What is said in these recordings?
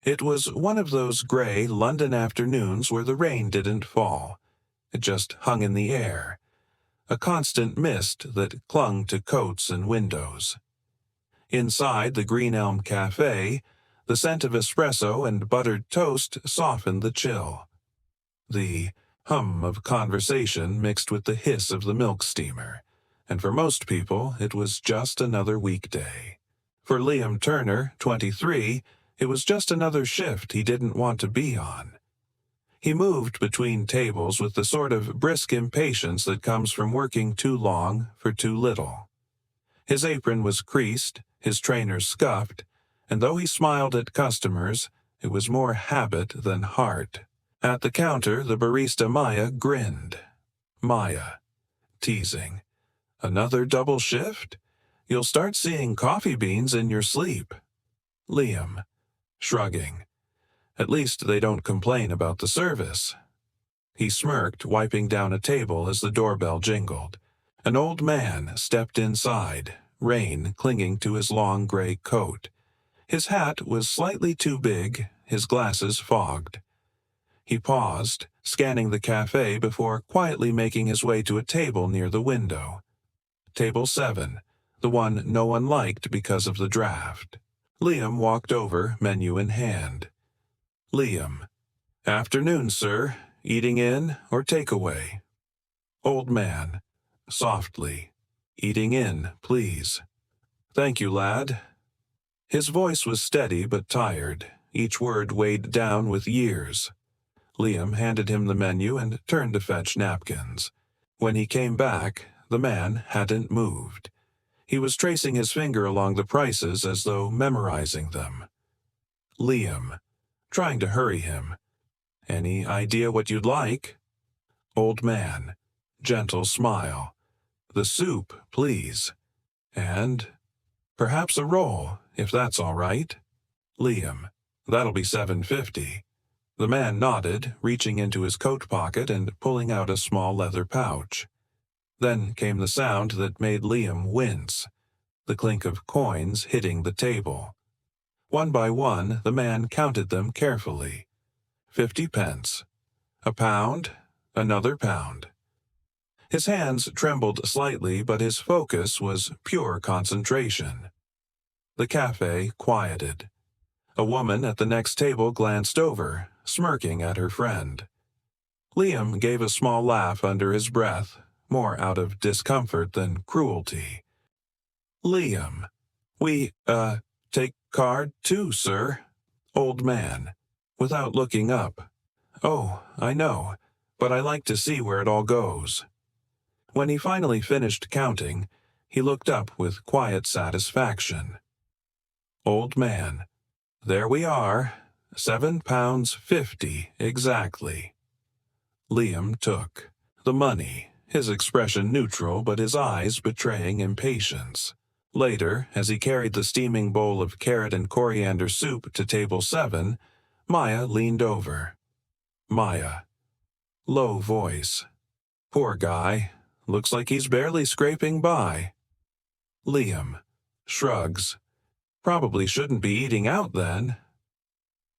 It was one of those gray London afternoons where the rain didn't fall. It just hung in the air, a constant mist that clung to coats and windows. Inside the Green Elm Café, the scent of espresso and buttered toast softened the chill. The hum of conversation mixed with the hiss of the milk steamer, and for most people it was just another weekday. For Liam Turner, 23, it was just another shift he didn't want to be on. He moved between tables with the sort of brisk impatience that comes from working too long for too little. His apron was creased, his trainers scuffed, and though he smiled at customers, it was more habit than heart. At the counter, the barista Maya grinned. Maya, teasing. Another double shift? You'll start seeing coffee beans in your sleep. Liam, shrugging. At least they don't complain about the service. He smirked, wiping down a table as the doorbell jingled. An old man stepped inside, rain clinging to his long gray coat. His hat was slightly too big, his glasses fogged. He paused, scanning the cafe before quietly making his way to a table near the window. Table 7, the one no one liked because of the draft. Liam walked over, menu in hand. Liam, afternoon, sir. Eating in or takeaway? Old man, softly. Eating in, please. Thank you, lad. His voice was steady but tired, each word weighed down with years. Liam handed him the menu and turned to fetch napkins. When he came back, the man hadn't moved. He was tracing his finger along the prices as though memorizing them. Liam, trying to hurry him. Any idea what you'd like? Old man, gentle smile. The soup, please. And perhaps a roll, if that's all right. Liam, that'll be $7.50. The man nodded, reaching into his coat pocket and pulling out a small leather pouch. Then came the sound that made Liam wince, the clink of coins hitting the table. One by one, the man counted them carefully. 50 pence. A pound, another pound. His hands trembled slightly, but his focus was pure concentration. The cafe quieted. A woman at the next table glanced over, smirking at her friend. Liam gave a small laugh under his breath, more out of discomfort than cruelty. Liam, we, take card too, sir. Old man, without looking up. Oh, I know, but I like to see where it all goes. When he finally finished counting, he looked up with quiet satisfaction. Old man, there we are, £7.50 exactly. Liam took the money, his expression neutral but his eyes betraying impatience. Later, as he carried the steaming bowl of carrot and coriander soup to table 7, Maya leaned over. Maya, low voice. Poor guy, looks like he's barely scraping by. Liam, shrugs. Probably shouldn't be eating out then.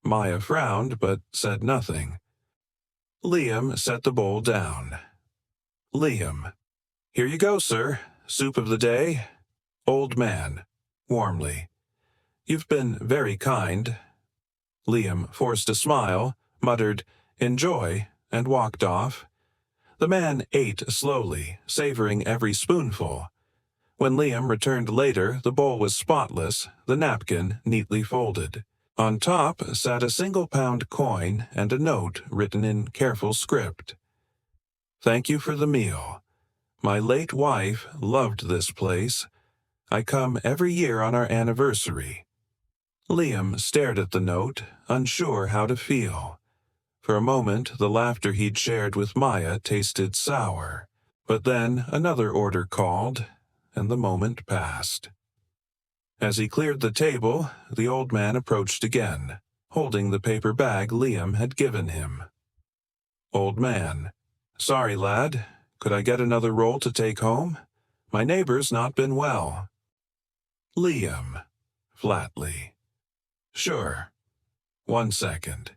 Maya frowned but said nothing. Liam set the bowl down. Liam, here you go, sir. Soup of the day. Old man, warmly. You've been very kind. Liam forced a smile, muttered, enjoy, and walked off. The man ate slowly, savoring every spoonful. When Liam returned later, the bowl was spotless, the napkin neatly folded. On top sat a single-pound coin and a note written in careful script. Thank you for the meal. My late wife loved this place. I come every year on our anniversary. Liam stared at the note, unsure how to feel. For a moment, the laughter he'd shared with Maya tasted sour. But then another order called, and the moment passed. As he cleared the table, the old man approached again, holding the paper bag Liam had given him. Old man, sorry, lad. Could I get another roll to take home? My neighbor's not been well. Liam, flatly, sure. 1 second.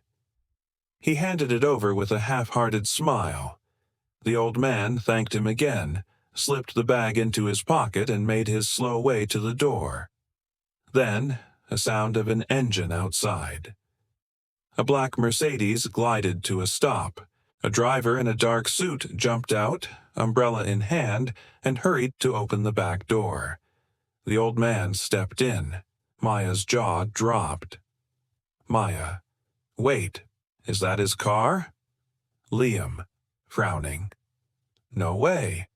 He handed it over with a half-hearted smile. The old man thanked him again, slipped the bag into his pocket, and made his slow way to the door. Then, a sound of an engine outside. A black Mercedes glided to a stop. A driver in a dark suit jumped out, umbrella in hand, and hurried to open the back door. The old man stepped in. Maya's jaw dropped. Maya. Wait, is that his car? Liam, frowning. No way.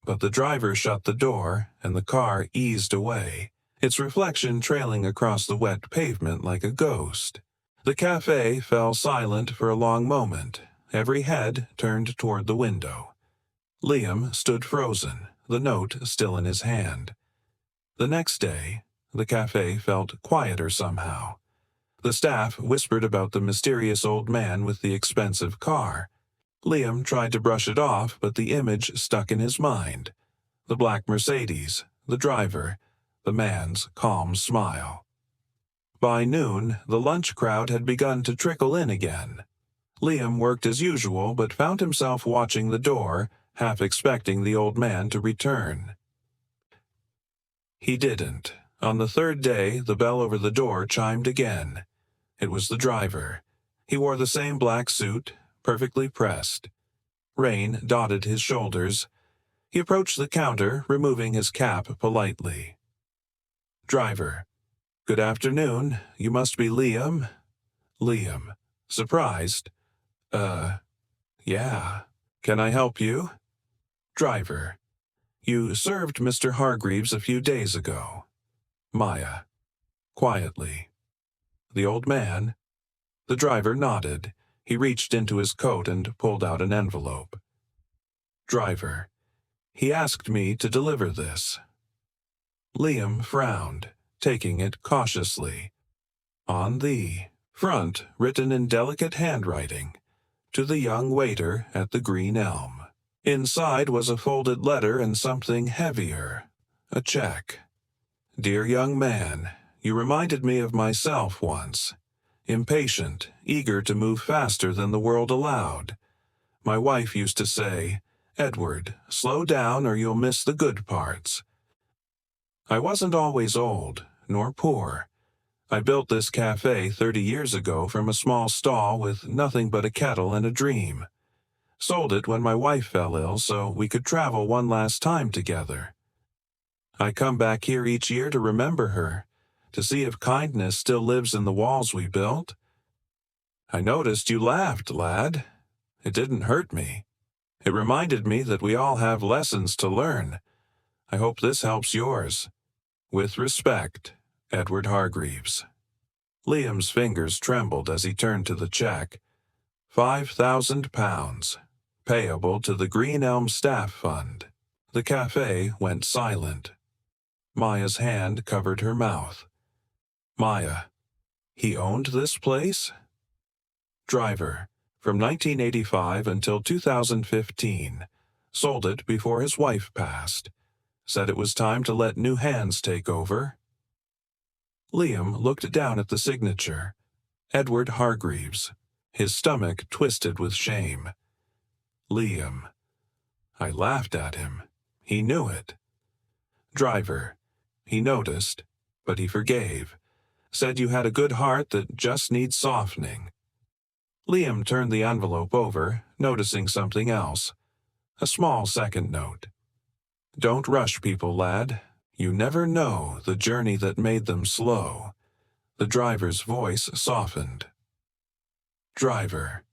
But the driver shut the door, and the car eased away, its reflection trailing across the wet pavement like a ghost. The cafe fell silent for a long moment, every head turned toward the window. Liam stood frozen, the note still in his hand. The next day, the cafe felt quieter somehow. The staff whispered about the mysterious old man with the expensive car. Liam tried to brush it off, but the image stuck in his mind. The black Mercedes, the driver, the man's calm smile. By noon, the lunch crowd had begun to trickle in again. Liam worked as usual, but found himself watching the door, half expecting the old man to return. He didn't. On the third day, the bell over the door chimed again. It was the driver. He wore the same black suit, perfectly pressed. Rain dotted his shoulders. He approached the counter, removing his cap politely. Driver. Good afternoon. You must be Liam? Liam. Surprised. Yeah. Can I help you? Driver. You served Mr. Hargreaves a few days ago. Maya. Quietly. The old man. The driver nodded. He reached into his coat and pulled out an envelope. Driver. He asked me to deliver this. Liam frowned, taking it cautiously. On the front, written in delicate handwriting, to the young waiter at the Green Elm. Inside was a folded letter and something heavier, a check. Dear young man, you reminded me of myself once. Impatient, eager to move faster than the world allowed. My wife used to say, Edward, slow down or you'll miss the good parts. I wasn't always old, nor poor. I built this cafe 30 years ago from a small stall with nothing but a kettle and a dream. Sold it when my wife fell ill so we could travel one last time together. I come back here each year to remember her, to see if kindness still lives in the walls we built. I noticed you laughed, lad. It didn't hurt me. It reminded me that we all have lessons to learn. I hope this helps yours. With respect, Edward Hargreaves. Liam's fingers trembled as he turned to the check. £5,000, payable to the Green Elm Staff Fund. The cafe went silent. Maya's hand covered her mouth. Maya, he owned this place? Driver, from 1985 until 2015. Sold it before his wife passed. Said it was time to let new hands take over. Liam looked down at the signature. Edward Hargreaves. His stomach twisted with shame. Liam. I laughed at him. He knew it. Driver. He noticed, but he forgave. Said you had a good heart that just needs softening. Liam turned the envelope over, noticing something else. A small second note. Don't rush people, lad. You never know the journey that made them slow. The driver's voice softened. Driver.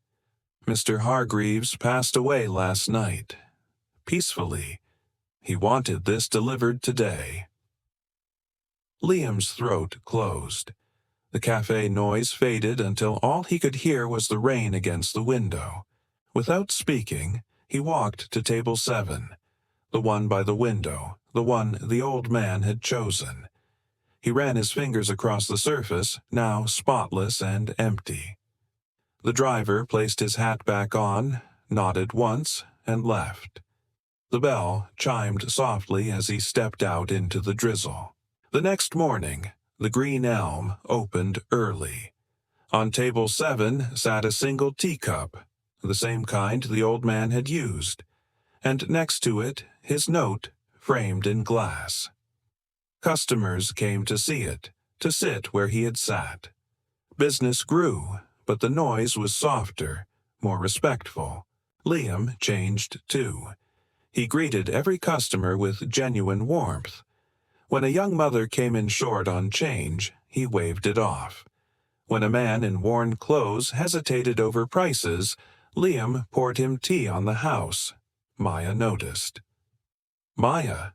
Mr. Hargreaves passed away last night. Peacefully. He wanted this delivered today. Liam's throat closed. The cafe noise faded until all he could hear was the rain against the window. Without speaking, he walked to table 7, the one by the window, the one the old man had chosen. He ran his fingers across the surface, now spotless and empty. The driver placed his hat back on, nodded once, and left. The bell chimed softly as he stepped out into the drizzle. The next morning, the Green Elm opened early. On table 7 sat a single teacup, the same kind the old man had used, and next to it his note, framed in glass. Customers came to see it, to sit where he had sat. Business grew, but the noise was softer, more respectful. Liam changed too. He greeted every customer with genuine warmth. When a young mother came in short on change, he waved it off. When a man in worn clothes hesitated over prices, Liam poured him tea on the house. Maya noticed. "Maya,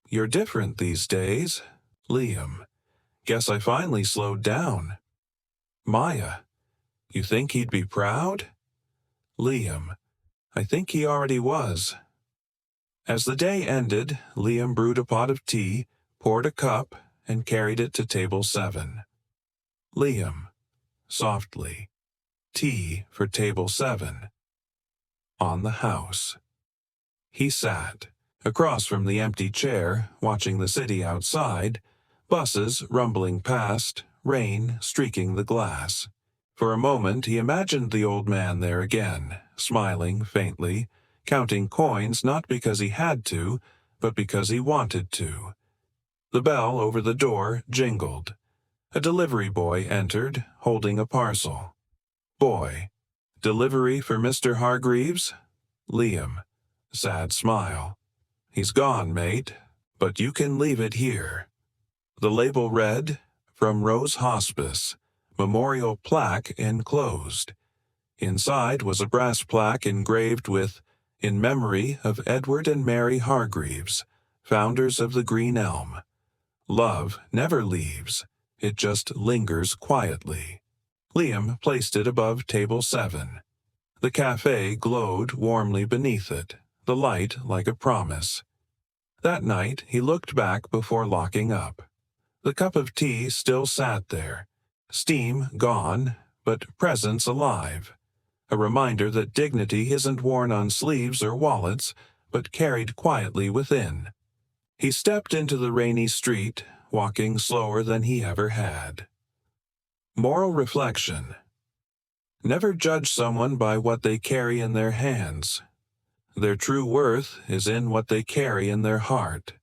you're different these days." Liam, "Guess I finally slowed down." Maya, "You think he'd be proud?" Liam, "I think he already was." As the day ended, Liam brewed a pot of tea, poured a cup, and carried it to table 7. Liam, softly, "Tea for table 7. On the house." He sat, across from the empty chair, watching the city outside, buses rumbling past, rain streaking the glass. For a moment he imagined the old man there again, smiling faintly, counting coins not because he had to, but because he wanted to. The bell over the door jingled. A delivery boy entered, holding a parcel. Boy, "Delivery for Mr. Hargreaves?" Liam, sad smile. "He's gone, mate, but you can leave it here." The label read, "From Rose Hospice, memorial plaque enclosed." Inside was a brass plaque engraved with, "In memory of Edward and Mary Hargreaves, founders of the Green Elm. Love never leaves, it just lingers quietly." Liam placed it above table 7. The café glowed warmly beneath it, the light like a promise. That night he looked back before locking up. The cup of tea still sat there, steam gone, but presence alive. A reminder that dignity isn't worn on sleeves or wallets, but carried quietly within. He stepped into the rainy street, walking slower than he ever had. Moral reflection. Never judge someone by what they carry in their hands. Their true worth is in what they carry in their heart.